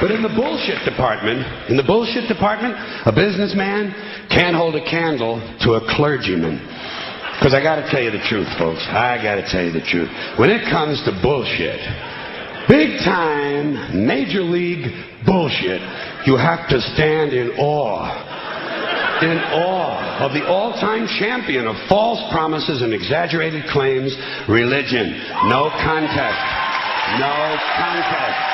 But in the bullshit department, a businessman can't hold a candle to a clergyman. Because I got to tell you the truth, folks. I got to tell you the truth. When it comes to bullshit, big time, major league bullshit, you have to stand in awe. In awe of the all-time champion of false promises and exaggerated claims, religion. No contest. No contest.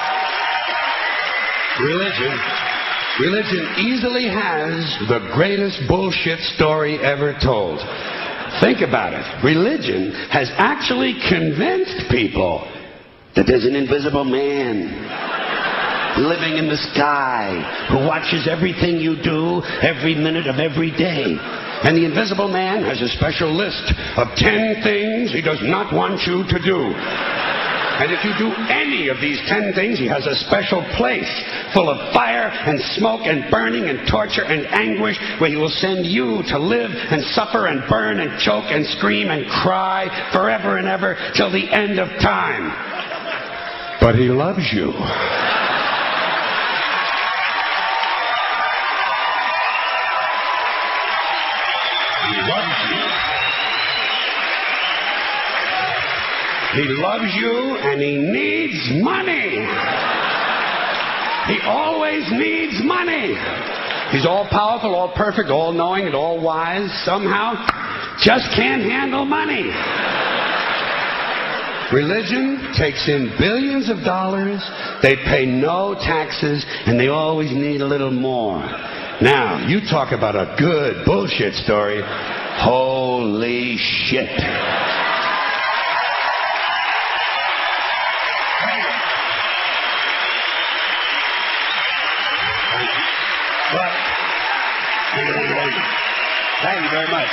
Religion easily has the greatest bullshit story ever told. Think about it. Religion has actually convinced people that there's an invisible man living in the sky who watches everything you do every minute of every day. And the invisible man has a special list of 10 things he does not want you to do. And if you do any of these 10 things, he has a special place full of fire and smoke and burning and torture and anguish where he will send you to live and suffer and burn and choke and scream and cry forever and ever till the end of time. But he loves you. He loves you and he needs money. He always needs money. He's all powerful, all perfect, all knowing, and all wise. Somehow, just can't handle money. Religion takes in billions of dollars. They pay no taxes, and they always need a little more. Now, you talk about a good bullshit story. Holy shit. Thank you very much.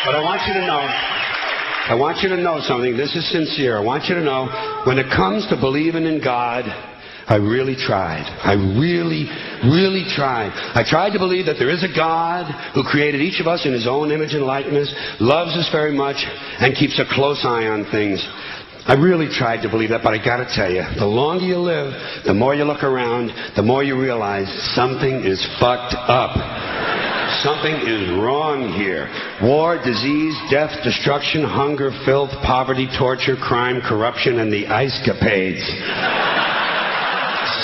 But I want you to know something. This is sincere. I want you to know, when it comes to believing in God, I really tried. I really, really tried. I tried to believe that there is a God who created each of us in his own image and likeness, loves us very much, and keeps a close eye on things. I really tried to believe that, but I gotta tell you, the longer you live, the more you look around, the more you realize something is fucked up. Something is wrong here. War, disease, death, destruction, hunger, filth, poverty, torture, crime, corruption, and the ice-capades.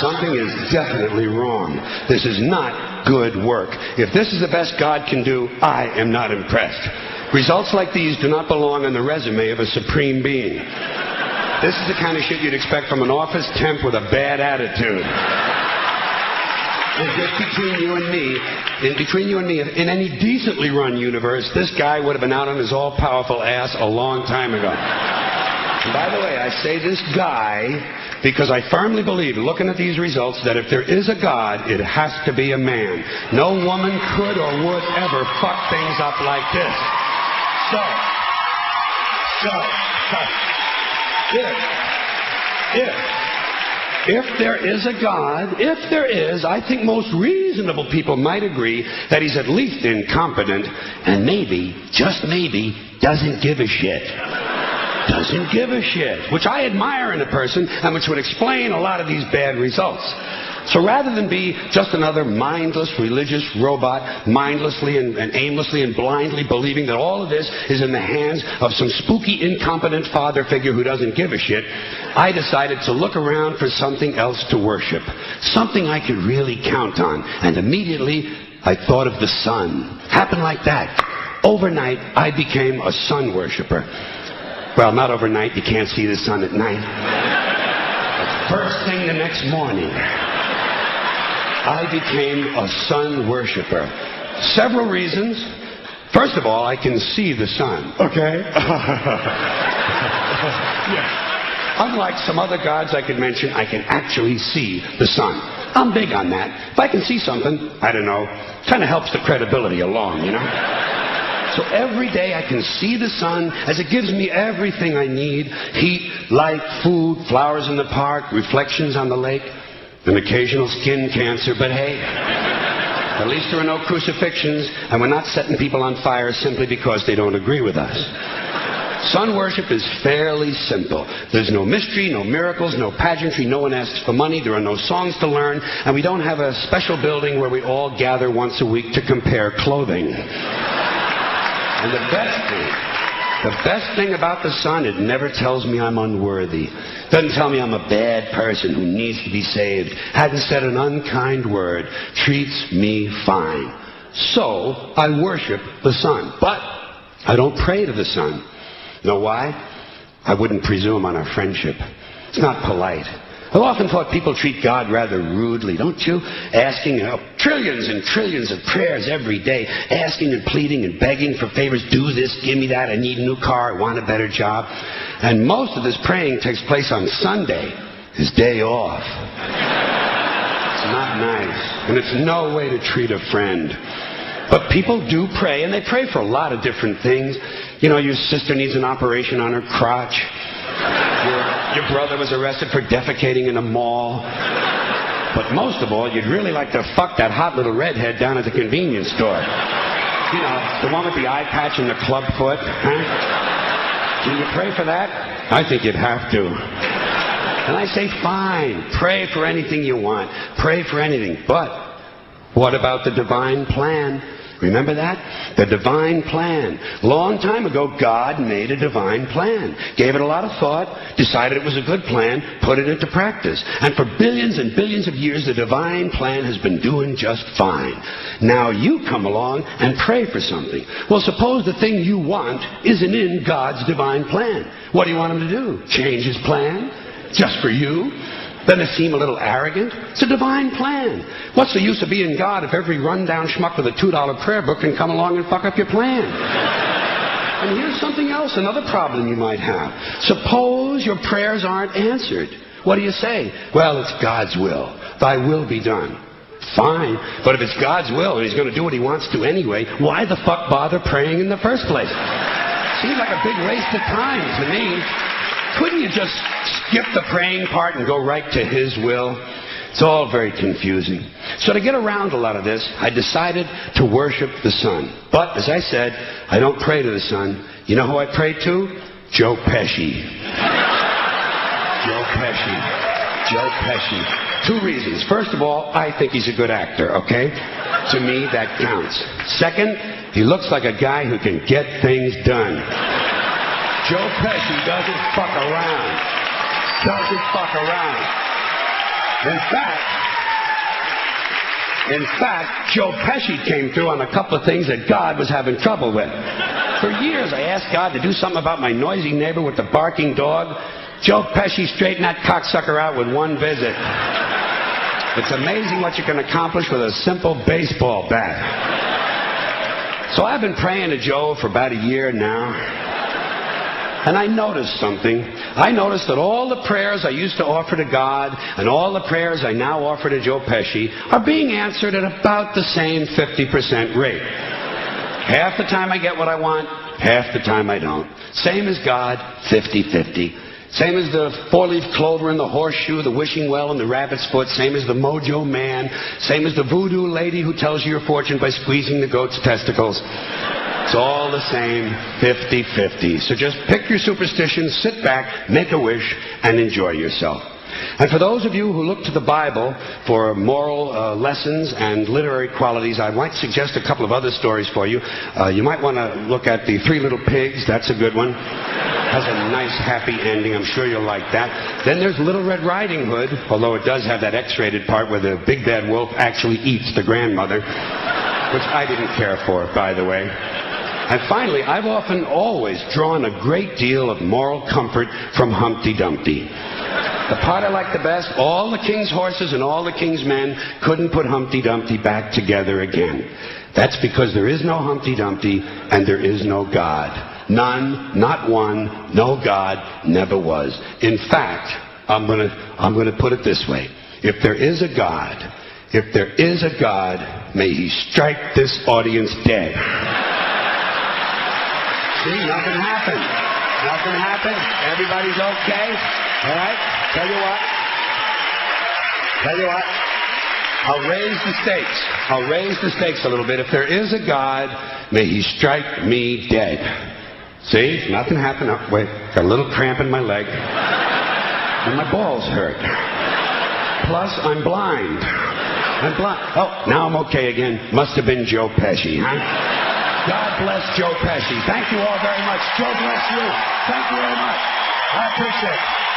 Something is definitely wrong. This is not good work. If this is the best God can do, I am not impressed. Results like these do not belong on the resume of a supreme being. This is the kind of shit you'd expect from an office temp with a bad attitude. And just between you and me, in any decently run universe, this guy would have been out on his all-powerful ass a long time ago. And by the way, I say this guy because I firmly believe, looking at these results, that if there is a God, it has to be a man. No woman could or would ever fuck things up like this. If there is a God, I think most reasonable people might agree that he's at least incompetent and maybe, just maybe, doesn't give a shit. Doesn't give a shit. Which I admire in a person and which would explain a lot of these bad results. So rather than be just another mindless religious robot, mindlessly and aimlessly and blindly believing that all of this is in the hands of some spooky, incompetent father figure who doesn't give a shit, I decided to look around for something else to worship. Something I could really count on. And immediately, I thought of the sun. Happened like that. Overnight, I became a sun worshiper. Well, not overnight. You can't see the sun at night. But first thing the next morning, I became a sun worshiper. Several reasons. First of all, I can see the sun. Okay? Yeah. Unlike some other gods I could mention, I can actually see the sun. I'm big on that. If I can see something, I don't know, kind of helps the credibility along, you know? So every day I can see the sun as it gives me everything I need. Heat, light, food, flowers in the park, reflections on the lake, an occasional skin cancer. But hey, at least there are no crucifixions, and we're not setting people on fire simply because they don't agree with us. Sun worship is fairly simple. There's no mystery, no miracles, no pageantry. No one asks for money. There are no songs to learn. And we don't have a special building where we all gather once a week to compare clothing. And the best thing about the sun, it never tells me I'm unworthy. Doesn't tell me I'm a bad person who needs to be saved. Hadn't said an unkind word. Treats me fine. So I worship the sun. But I don't pray to the sun. Know why? I wouldn't presume on our friendship. It's not polite. I've often thought people treat God rather rudely, don't you? Asking trillions and trillions of prayers every day, asking and pleading and begging for favors. Do this, give me that, I need a new car, I want a better job. And most of this praying takes place on Sunday, his day off. It's not nice, and it's no way to treat a friend. But people do pray, and they pray for a lot of different things. You know, your sister needs an operation on her crotch. Your brother was arrested for defecating in a mall. But most of all, you'd really like to fuck that hot little redhead down at the convenience store. You know, the one with the eye patch and the club foot. Huh? Can you pray for that? I think you'd have to. And I say, fine, pray for anything you want. Pray for anything. But what about the divine plan? Remember that? The divine plan. Long time ago, God made a divine plan. Gave it a lot of thought, decided it was a good plan, put it into practice. And for billions and billions of years, the divine plan has been doing just fine. Now you come along and pray for something. Well, suppose the thing you want isn't in God's divine plan. What do you want him to do? Change his plan? Just for you? Doesn't it seem a little arrogant? It's a divine plan. What's the use of being God if every rundown schmuck with a $2 prayer book can come along and fuck up your plan? And here's something else, another problem you might have. Suppose your prayers aren't answered. What do you say? Well, it's God's will. Thy will be done. Fine. But if it's God's will and he's going to do what he wants to anyway, why the fuck bother praying in the first place? Seems like a big waste of time to me. Couldn't you just skip the praying part and go right to his will? It's all very confusing. So to get around a lot of this, I decided to worship the sun. But, as I said, I don't pray to the sun. You know who I pray to? Joe Pesci. Joe Pesci. Joe Pesci. 2 reasons. First of all, I think he's a good actor, okay? To me, that counts. Second, he looks like a guy who can get things done. Joe Pesci doesn't fuck around. Doesn't fuck around. In fact, Joe Pesci came through on a couple of things that God was having trouble with. For years, I asked God to do something about my noisy neighbor with the barking dog. Joe Pesci straightened that cocksucker out with one visit. It's amazing what you can accomplish with a simple baseball bat. So I've been praying to Joe for about a year now. And I noticed something. I noticed that all the prayers I used to offer to God and all the prayers I now offer to Joe Pesci are being answered at about the same 50% rate. Half the time I get what I want, half the time I don't. Same as God, 50-50. Same as the 4-leaf clover and the horseshoe, the wishing well and the rabbit's foot. Same as the mojo man. Same as the voodoo lady who tells you your fortune by squeezing the goat's testicles. It's all the same, 50-50. So just pick your superstitions, sit back, make a wish, and enjoy yourself. And for those of you who look to the Bible for moral lessons and literary qualities, I might suggest a couple of other stories for you. You might want to look at the 3 Little Pigs. That's a good one. Has a nice, happy ending. I'm sure you'll like that. Then there's Little Red Riding Hood, although it does have that X-rated part where the big bad wolf actually eats the grandmother, which I didn't care for, by the way. And finally, I've often always drawn a great deal of moral comfort from Humpty Dumpty. The part I like the best, all the king's horses and all the king's men couldn't put Humpty Dumpty back together again. That's because there is no Humpty Dumpty and there is no God. None, not one, no God, never was. In fact, I'm gonna put it this way. If there is a God, may he strike this audience dead. See, nothing happened. Nothing happened. Everybody's okay. All right? Tell you what. I'll raise the stakes a little bit. If there is a God, may he strike me dead. See? Nothing happened. Oh, wait. Got a little cramp in my leg. And my balls hurt. Plus, I'm blind. I'm blind. Oh, now I'm okay again. Must have been Joe Pesci, huh? God bless Joe Pesci. Thank you all very much. Joe bless you. Thank you very much. I appreciate it.